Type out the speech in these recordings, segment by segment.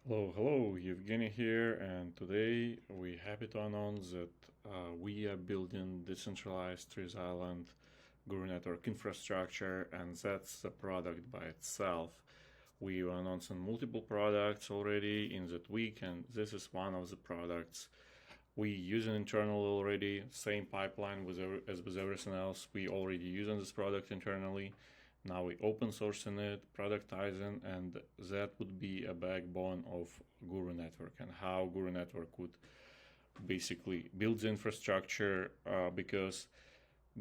Hello, Evgeny here, and today we're happy to announce that we are building decentralized, resilient Guru network infrastructure, and that's the product by itself. We are announcing multiple products already in that week, and this is one of the products. We use an internal already, same pipeline as with everything else. We already using this product internally. Now we open sourcing it, productizing, and that would be a backbone of Guru Network and how Guru Network would basically build the infrastructure because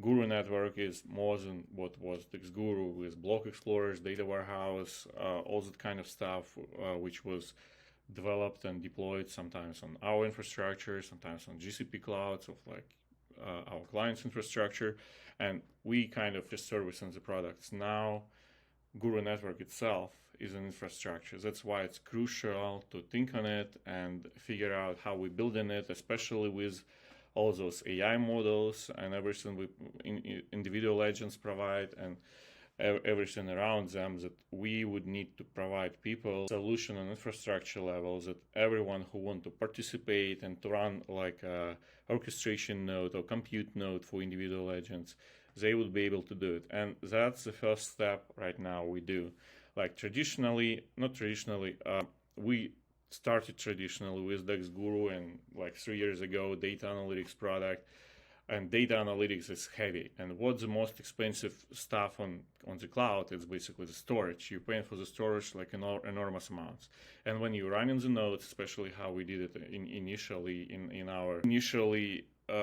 Guru Network is more than what was DexGuru with block explorers, data warehouse, all that kind of stuff, which was developed and deployed sometimes on our infrastructure, sometimes on GCP clouds of like our client's infrastructure, and we kind of just servicing the products. Now, Guru Network itself is an infrastructure. That's why it's crucial to think on it and figure out how we're building it, especially with all those AI models and everything individual agents provide and everything around them, that we would need to provide people solution and infrastructure levels that everyone who want to participate and to run like a orchestration node or compute node for individual agents, they would be able to do it. And that's the first step right now we do. Like we started traditionally with DexGuru, and like 3 years ago, data analytics product. And data analytics is heavy. And what's the most expensive stuff on the cloud? It's basically the storage. You're paying for the storage like enormous amounts. And when you're running the nodes, especially how we did it initially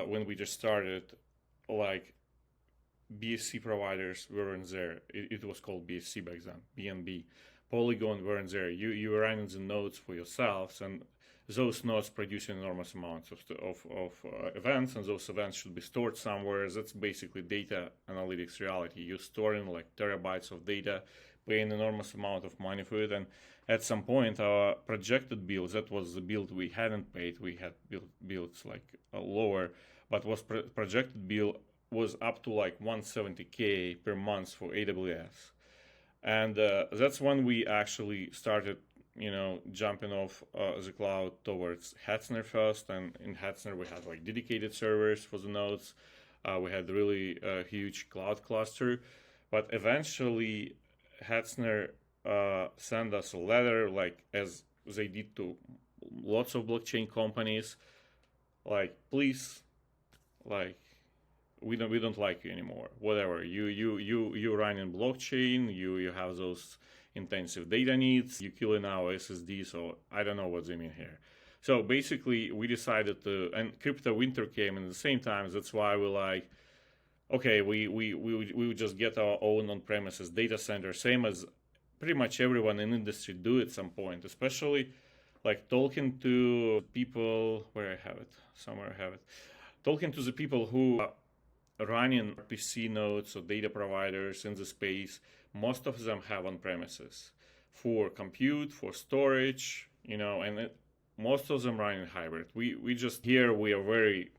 when we just started, like BSC providers weren't there. It was called BSC back then, BNB. Polygon weren't there. You were running the nodes for yourselves, and those nodes produce enormous amounts of events, and those events should be stored somewhere. That's basically data analytics reality. You're storing like terabytes of data, paying enormous amount of money for it, and at some point our projected bill, that was the bill we hadn't paid, we had builds like lower, but was projected bill was up to like 170K per month for AWS. And that's when we actually started jumping off the cloud towards Hetzner first. And in Hetzner we had like dedicated servers for the nodes. We had really huge cloud cluster, but eventually Hetzner sent us a letter, like as they did to lots of blockchain companies, like, please, like, we don't like you anymore. Whatever, you run in blockchain, you have those intensive data needs, you killing our SSD, so I don't know what they mean here. So basically we decided to, and crypto winter came in the same time. That's why we're like, okay, we would just get our own on-premises data center, same as pretty much everyone in industry do at some point, especially like talking to people, where I have it, somewhere I have it, talking to the people who running RPC nodes or data providers in the space. Most of them have on-premises for compute, for storage, and most of them running hybrid. We just here we are very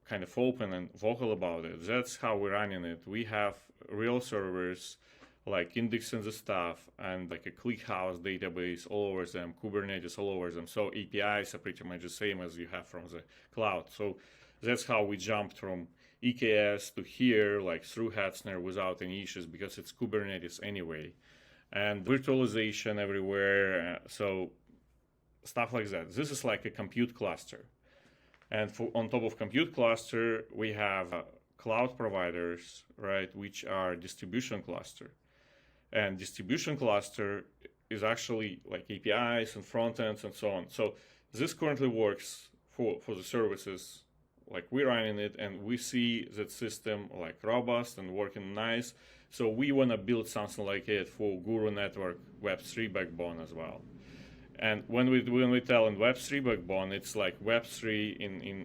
kind of open and vocal about it. That's how we're running it. We have real servers, like indexing the stuff, and like a ClickHouse database all over them, Kubernetes all over them. So APIs are pretty much the same as you have from the cloud. So that's how we jumped from EKS to here, like through Hetzner without any issues, because it's Kubernetes anyway, and virtualization everywhere. So stuff like that. This is like a compute cluster, and on top of compute cluster, we have cloud providers, right, which are distribution cluster, and distribution cluster is actually like APIs and front ends and so on. So this currently works for the services. Like we're running it and we see that system like robust and working nice. So we want to build something like it for Guru Network Web3 backbone as well. And when we tell in Web3 backbone, it's like Web3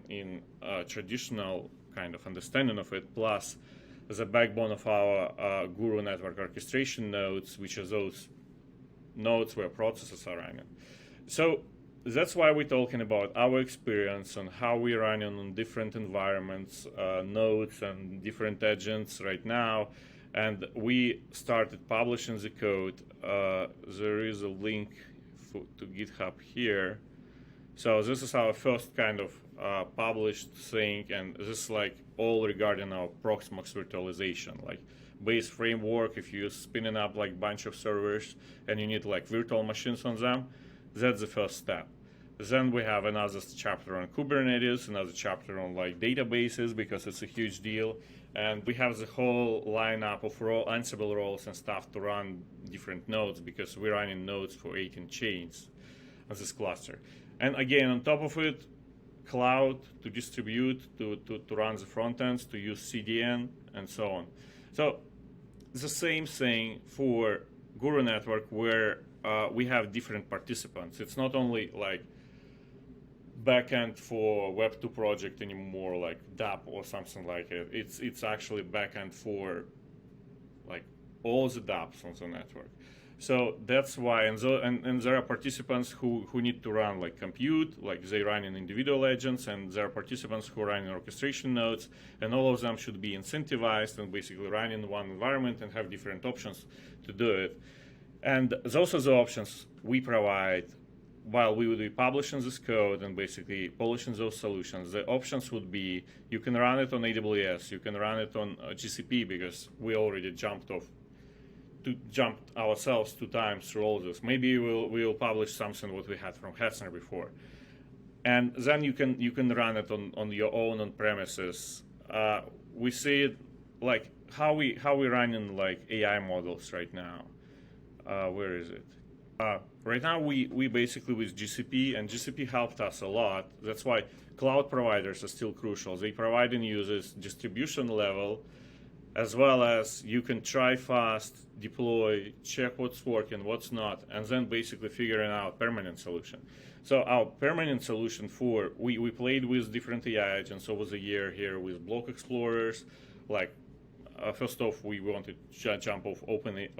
in traditional kind of understanding of it, plus the backbone of our Guru Network orchestration nodes, which are those nodes where processes are running. So that's why we're talking about our experience on how we're running on different environments, nodes and different agents right now. And we started publishing the code. There is a link to GitHub here. So this is our first kind of published thing, and this is like all regarding our Proxmox virtualization, like base framework. If you're spinning up like bunch of servers and you need like virtual machines on them, that's the first step. Then we have another chapter on Kubernetes, another chapter on like databases, because it's a huge deal. And we have the whole lineup of Ansible roles and stuff to run different nodes, because we're running nodes for 18 chains on this cluster. And again, on top of it, cloud to distribute, to run the front ends, to use CDN, and so on. So the same thing for Guru Network, where we have different participants. It's not only like backend for Web2 project anymore, like DApp or something like it. It's actually backend for like all the dApps on the network. So that's why, and there are participants who need to run like compute, like they run in individual agents, and there are participants who run in orchestration nodes, and all of them should be incentivized and basically run in one environment and have different options to do it. And those are the options we provide while we would be publishing this code and basically polishing those solutions. The options would be, you can run it on AWS, you can run it on GCP, because we already jumped ourselves 2 times through all this. Maybe we'll publish something what we had from Hetzner before. And then you can run it on your own on premises. We see it like how we running like AI models right now. Where is it? Right now we basically with GCP, and GCP helped us a lot. That's why cloud providers are still crucial. They provide users distribution level, as well as you can try fast, deploy, check what's working, what's not, and then basically figuring out permanent solution. So our permanent solution we played with different AI agents over the year here with block explorers. Like first off, we wanted to jump off OpenAI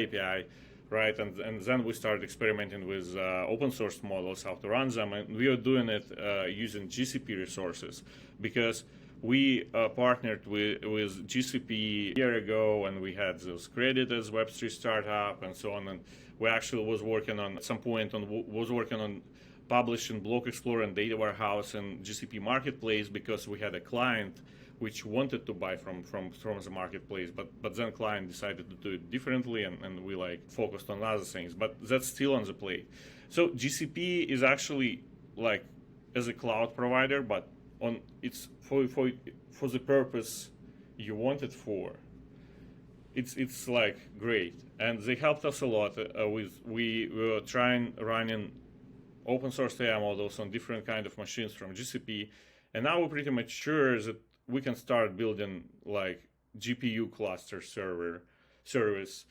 API, right? And then we started experimenting with open source models, how to run them, and we are doing it using GCP resources, because we partnered with GCP a year ago, and we had those credit as Web3 startup and so on. And we actually was working on, at some point, on publishing Block Explorer and Data Warehouse and GCP Marketplace, because we had a client which wanted to buy from the marketplace, but then client decided to do it differently, and we like focused on other things. But that's still on the plate. So GCP is actually like as a cloud provider, but it's for the purpose you want it for. It's like great, and they helped us a lot we were running open source AI models on different kind of machines from GCP, and now we're pretty much sure that we can start building like GPU cluster service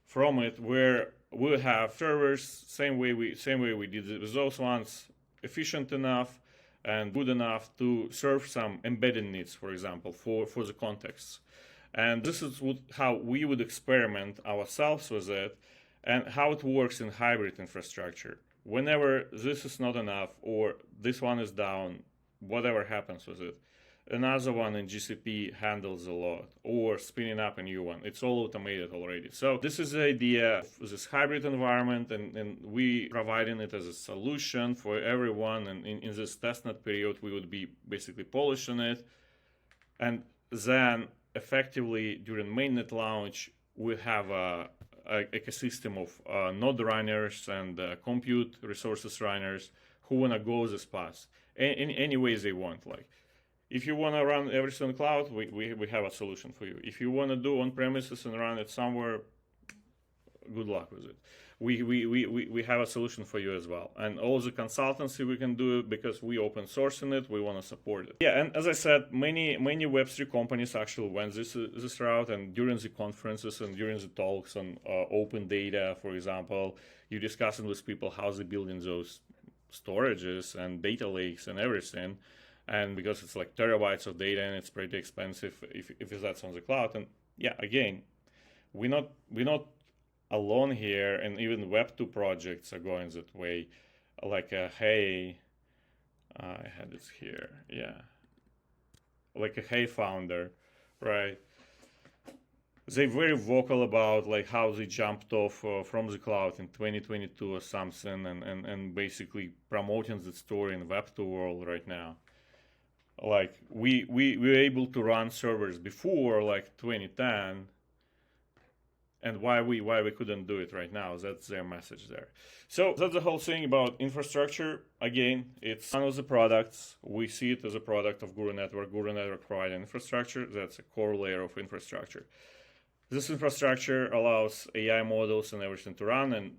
from it, where we'll have servers same way we did it with those ones, efficient enough and good enough to serve some embedded needs, for example, for the contexts. And this is how we would experiment ourselves with it, and how it works in hybrid infrastructure. Whenever this is not enough, or this one is down, whatever happens with it, another one in GCP handles a lot, or spinning up a new one. It's all automated already. So this is the idea of this hybrid environment, and we providing it as a solution for everyone. And in this testnet period, we would be basically polishing it. And then effectively during mainnet launch, we have a ecosystem of node runners and compute resources runners who want to go this path in any ways they want. Like, if you want to run everything in cloud, we have a solution for you. If you want to do on-premises and run it somewhere, good luck with it. We have a solution for you as well. And all the consultancy we can do, because we open sourcing it, we want to support it. Yeah, and as I said, many Web3 companies actually went this route, and during the conferences and during the talks on open data, for example, you're discussing with people how they're building those storages and data lakes and everything. And because it's like terabytes of data and it's pretty expensive if that's on the cloud. And yeah, again, we're not alone here, and even Web2 projects are going that way. Like Hey, I had this here, yeah, like a Hey founder, right? they're very vocal about like how they jumped off from the cloud in 2022 or something, and basically promoting the story in Web2 world right now. Like we were able to run servers before like 2010, and why we couldn't do it right now. That's their message there. So that's the whole thing about infrastructure. Again, it's one of the products. We see it as a product of Guru Network. Guru Network provides infrastructure. That's a core layer of infrastructure. This infrastructure allows AI models and everything to run, and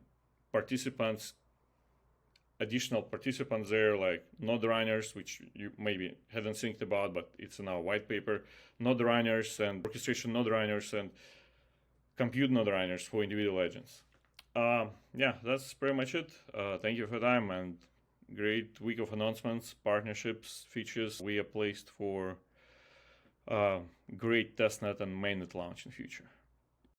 additional participants there, like node runners, which you maybe hadn't think about, but it's in our white paper, node runners and orchestration node runners and compute node runners for individual agents. Yeah, that's pretty much it. Thank you for your time, and great week of announcements, partnerships, features. We are placed for great testnet and mainnet launch in future.